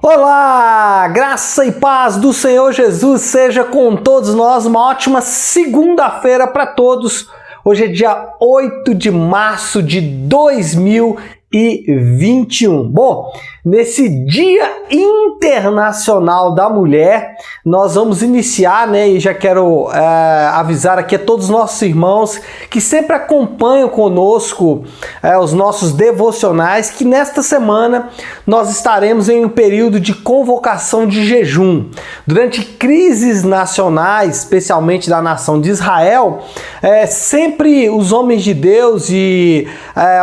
Olá, graça e paz do Senhor Jesus seja com todos nós. Uma ótima segunda-feira para todos. Hoje é dia 8 de março de 2021. Bom, nesse Dia Internacional da Mulher, nós vamos iniciar, e já quero avisar aqui a todos os nossos irmãos que sempre acompanham conosco os nossos devocionais, que nesta semana nós estaremos em um período de convocação de jejum. Durante crises nacionais, especialmente da nação de Israel, sempre os homens de Deus e,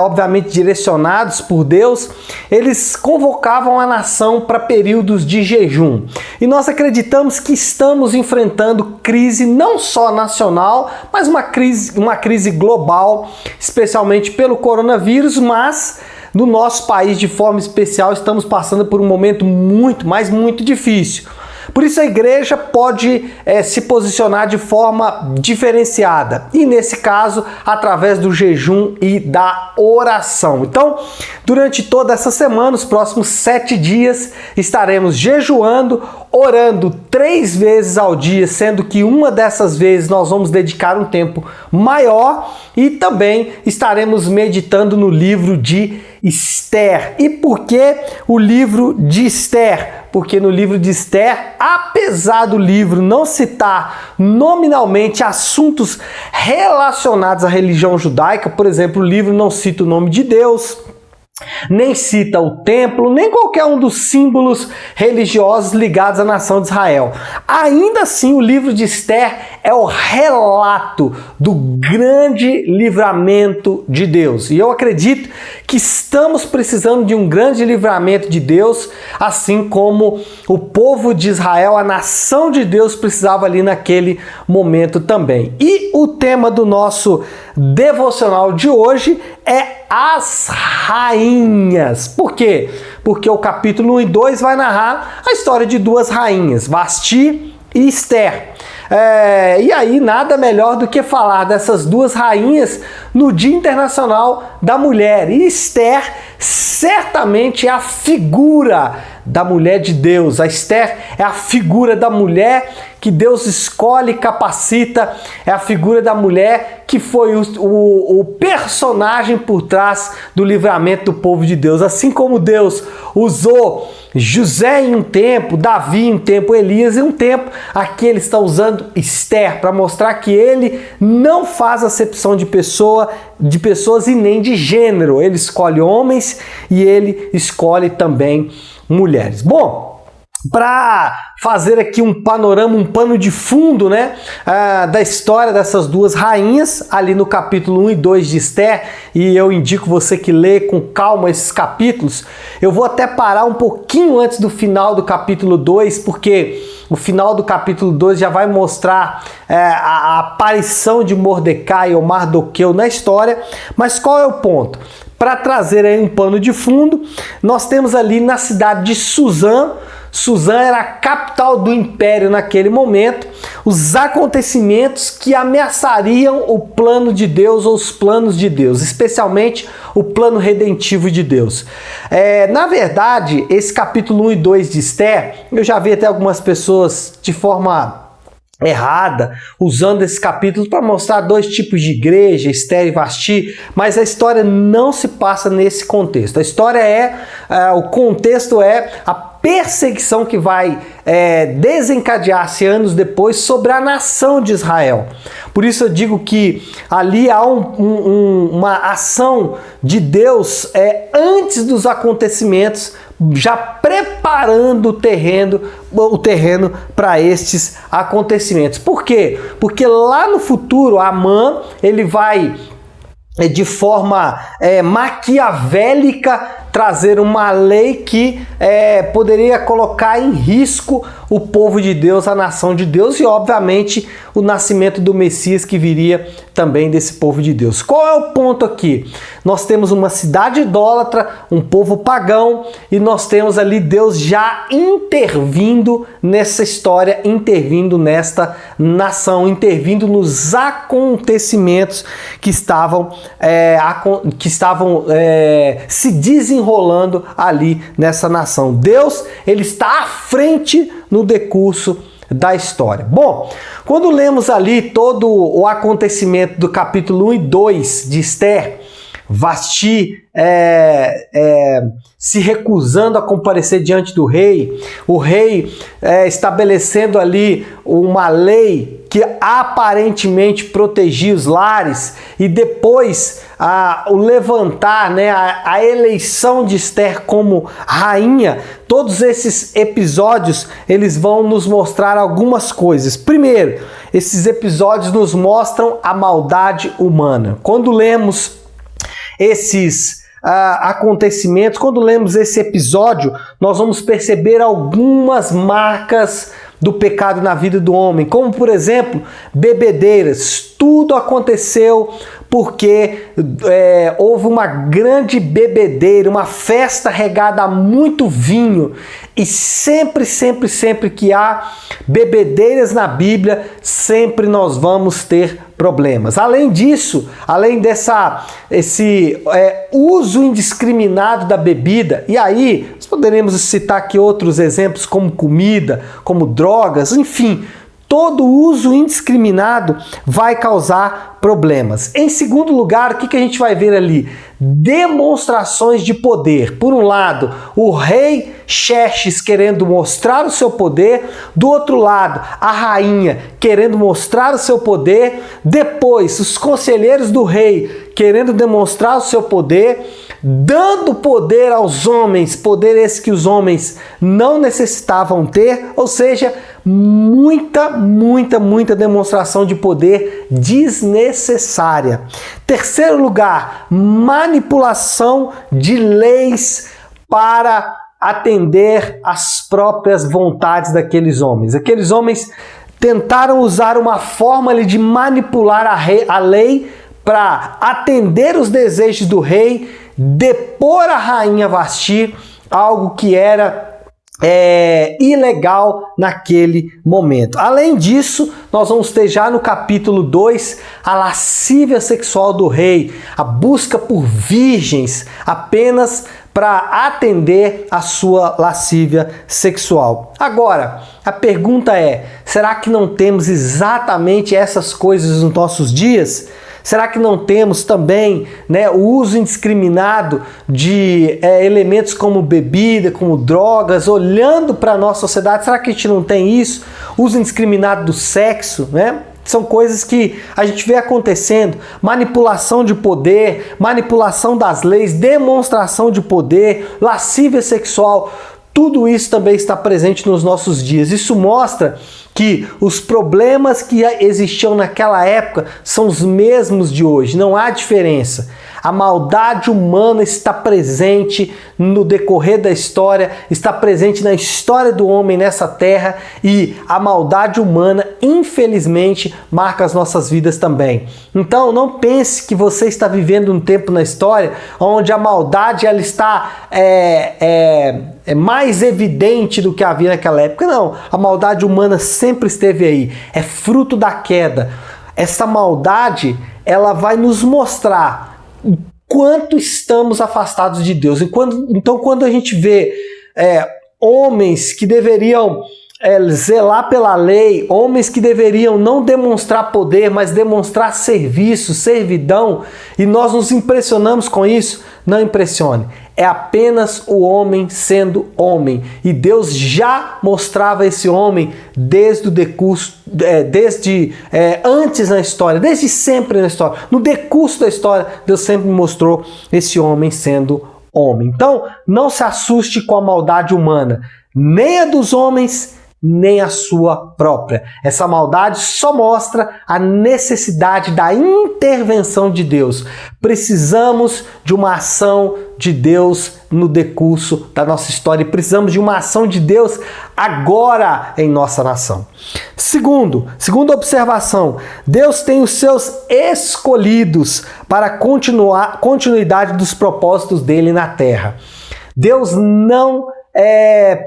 obviamente, direcionados por Deus, eles convocavam a nação para períodos de jejum. E nós acreditamos que estamos enfrentando crise não só nacional, mas uma crise global, especialmente pelo coronavírus, mas no nosso país de forma especial estamos passando por um momento muito difícil. Por isso a igreja pode se posicionar de forma diferenciada e, nesse caso, através do jejum e da oração. Então, durante toda essa semana, os próximos 7 dias, estaremos jejuando, orando 3 vezes ao dia, sendo que uma dessas vezes nós vamos dedicar um tempo maior, e também estaremos meditando no livro de Esther. E por que o livro de Esther? Porque no livro de Esther, apesar do livro não citar nominalmente assuntos relacionados à religião judaica, por exemplo, o livro não cita o nome de Deus, nem cita o templo, nem qualquer um dos símbolos religiosos ligados à nação de Israel. Ainda assim, o livro de Esther é o relato do grande livramento de Deus. E eu acredito que estamos precisando de um grande livramento de Deus, assim como o povo de Israel, a nação de Deus, precisava ali naquele momento também. E o tema do nosso devocional de hoje é as rainhas. Por quê? Porque o capítulo 1 e 2 vai narrar a história de 2 rainhas, Vasti e Esther. E aí nada melhor do que falar dessas 2 rainhas no Dia Internacional da Mulher. E Esther certamente é a figura da mulher de Deus. A Esther é a figura da mulher que Deus escolhe e capacita, é a figura da mulher que foi o personagem por trás do livramento do povo de Deus. Assim como Deus usou José em um tempo, Davi em um tempo, Elias em um tempo, aqui ele está usando Esther para mostrar que ele não faz acepção de pessoas e nem de gênero. Ele escolhe homens e ele escolhe também mulheres. Bom, para fazer aqui um panorama, um pano de fundo, da história dessas 2 rainhas, ali no capítulo 1 e 2 de Esther, e eu indico você que lê com calma esses capítulos. Eu vou até parar um pouquinho antes do final do capítulo 2, porque o final do capítulo 2 já vai mostrar a aparição de Mordecai ou Mardoqueu na história. Mas qual é o ponto? Para trazer aí um pano de fundo, nós temos ali na cidade de Suzã. Suzã era a capital do império naquele momento, os acontecimentos que ameaçariam o plano de Deus ou os planos de Deus, especialmente o plano redentivo de Deus. Na verdade, esse capítulo 1 e 2 de Esther, eu já vi até algumas pessoas de forma errada, usando esse capítulo para mostrar 2 tipos de igreja, Esther e Vasti, mas a história não se passa nesse contexto. A história o contexto é a perseguição que vai desencadear-se anos depois sobre a nação de Israel. Por isso eu digo que ali há uma ação de Deus antes dos acontecimentos, já preparando o terreno para estes acontecimentos. Por quê? Porque lá no futuro, Amã, ele vai de forma maquiavélica trazer uma lei que poderia colocar em risco o povo de Deus, a nação de Deus e, obviamente, o nascimento do Messias que viria também desse povo de Deus. Qual é o ponto aqui? Nós temos uma cidade idólatra, um povo pagão, e nós temos ali Deus já intervindo nessa história, intervindo nesta nação, intervindo nos acontecimentos que estavam se desenvolvendo desenrolando ali nessa nação. Deus, ele está à frente no decurso da história. Bom, quando lemos ali todo o acontecimento do capítulo 1 e 2 de Esther, Vasti se recusando a comparecer diante do rei, o rei estabelecendo ali uma lei que aparentemente protegia os lares, e depois o levantar, a eleição de Esther como rainha. Todos esses episódios, eles vão nos mostrar algumas coisas. Primeiro, esses episódios nos mostram a maldade humana. Quando lemos esses acontecimentos, quando lemos esse episódio, nós vamos perceber algumas marcas do pecado na vida do homem, como por exemplo, bebedeiras. Tudo aconteceu porque houve uma grande bebedeira, uma festa regada a muito vinho, e sempre que há bebedeiras na Bíblia, sempre nós vamos ter problemas. Além disso, além esse uso indiscriminado da bebida, e aí nós poderemos citar aqui outros exemplos como comida, como drogas, enfim, todo uso indiscriminado vai causar problemas. Em segundo lugar, o que a gente vai ver ali? Demonstrações de poder. Por um lado, o rei Xerxes querendo mostrar o seu poder, do outro lado, a rainha querendo mostrar o seu poder, depois os conselheiros do rei querendo demonstrar o seu poder, dando poder aos homens, poder esse que os homens não necessitavam ter, ou seja, muita demonstração de poder desnecessária. Terceiro lugar, manipulação de leis para atender às próprias vontades daqueles homens. Aqueles homens tentaram usar uma forma de manipular a lei para atender os desejos do rei, depor a rainha Vasti, algo que era ilegal naquele momento. Além disso, nós vamos ter já no capítulo 2 a lascívia sexual do rei, a busca por virgens apenas para atender a sua lascívia sexual. Agora, a pergunta é, será que não temos exatamente essas coisas nos nossos dias? Será que não temos também o uso indiscriminado de elementos como bebida, como drogas, olhando para a nossa sociedade? Será que a gente não tem isso? Uso indiscriminado do sexo, São coisas que a gente vê acontecendo. Manipulação de poder, manipulação das leis, demonstração de poder, lascívia sexual. Tudo isso também está presente nos nossos dias. Isso mostra que os problemas que existiam naquela época são os mesmos de hoje, não há diferença. A maldade humana está presente no decorrer da história, está presente na história do homem nessa terra, e a maldade humana, infelizmente, marca as nossas vidas também. Então, não pense que você está vivendo um tempo na história onde a maldade ela está mais evidente do que havia naquela época. Não, a maldade humana sempre esteve aí, é fruto da queda. Essa maldade, ela vai nos mostrar o quanto estamos afastados de Deus. Então, quando a gente vê homens que deveriam zelar pela lei, homens que deveriam não demonstrar poder, mas demonstrar serviço, servidão, e nós nos impressionamos com isso, não impressione. É apenas o homem sendo homem. E Deus já mostrava esse homem desde o decurso, antes na história, desde sempre na história. No decurso da história, Deus sempre mostrou esse homem sendo homem. Então, não se assuste com a maldade humana, nem a dos homens, nem a sua própria. Essa maldade só mostra a necessidade da intervenção de Deus. Precisamos de uma ação de Deus no decurso da nossa história, e precisamos de uma ação de Deus agora em nossa nação. Segunda observação, Deus tem os seus escolhidos para a continuidade dos propósitos dele na terra. Deus não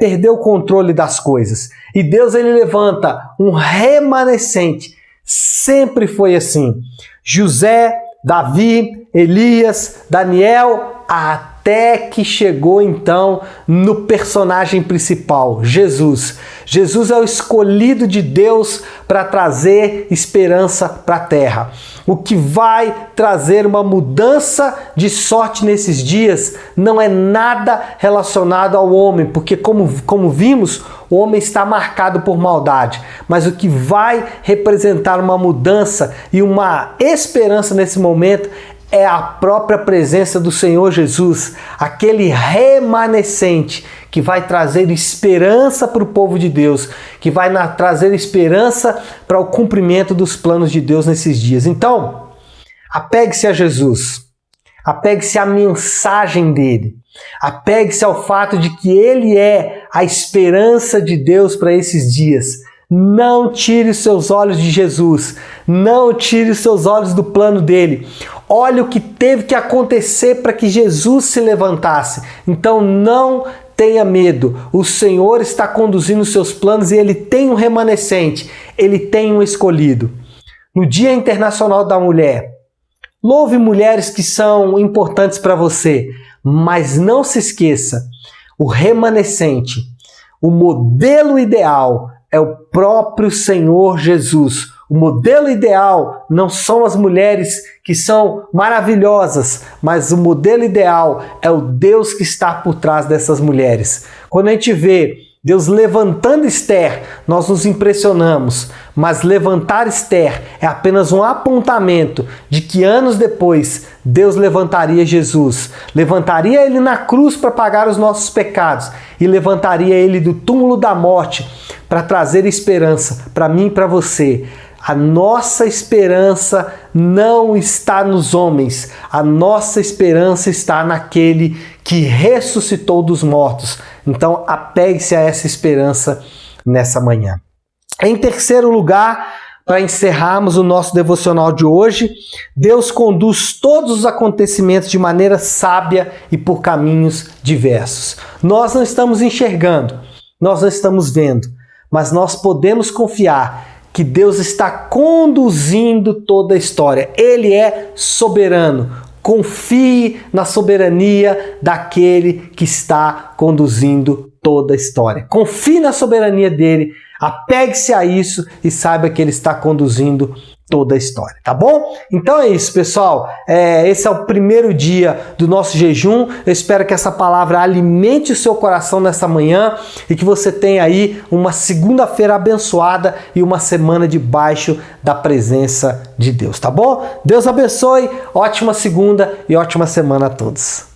perdeu o controle das coisas. E Deus ele levanta um remanescente. Sempre foi assim. José, Davi, Elias, Daniel, até que chegou então no personagem principal, Jesus. Jesus é o escolhido de Deus para trazer esperança para a terra. O que vai trazer uma mudança de sorte nesses dias não é nada relacionado ao homem, porque como vimos, o homem está marcado por maldade. Mas o que vai representar uma mudança e uma esperança nesse momento é a própria presença do Senhor Jesus, aquele remanescente que vai trazer esperança para o povo de Deus, que vai trazer esperança para o cumprimento dos planos de Deus nesses dias. Então, apegue-se a Jesus, apegue-se à mensagem dele, apegue-se ao fato de que ele é a esperança de Deus para esses dias. Não tire os seus olhos de Jesus, não tire os seus olhos do plano dele. Olha o que teve que acontecer para que Jesus se levantasse. Então não tenha medo, o Senhor está conduzindo os seus planos e ele tem um remanescente, ele tem um escolhido. No Dia Internacional da Mulher, louve mulheres que são importantes para você, mas não se esqueça, o remanescente, o modelo ideal é o próprio Senhor Jesus. O modelo ideal não são as mulheres que são maravilhosas, mas o modelo ideal é o Deus que está por trás dessas mulheres. Quando a gente vê Deus levantando Esther, nós nos impressionamos, mas levantar Esther é apenas um apontamento de que anos depois Deus levantaria Jesus, levantaria ele na cruz para pagar os nossos pecados e levantaria ele do túmulo da morte para trazer esperança para mim e para você. A nossa esperança não está nos homens, a nossa esperança está naquele que ressuscitou dos mortos. Então, apegue-se a essa esperança nessa manhã. Em terceiro lugar, para encerrarmos o nosso devocional de hoje, Deus conduz todos os acontecimentos de maneira sábia e por caminhos diversos. Nós não estamos enxergando, nós não estamos vendo, mas nós podemos confiar que Deus está conduzindo toda a história. Ele é soberano. Confie na soberania daquele que está conduzindo toda a história. Confie na soberania dele, apegue-se a isso e saiba que ele está conduzindo toda a história, tá bom? Então é isso, pessoal. Esse é o primeiro dia do nosso jejum. Eu espero que essa palavra alimente o seu coração nessa manhã e que você tenha aí uma segunda-feira abençoada e uma semana debaixo da presença de Deus, tá bom? Deus abençoe, ótima segunda e ótima semana a todos.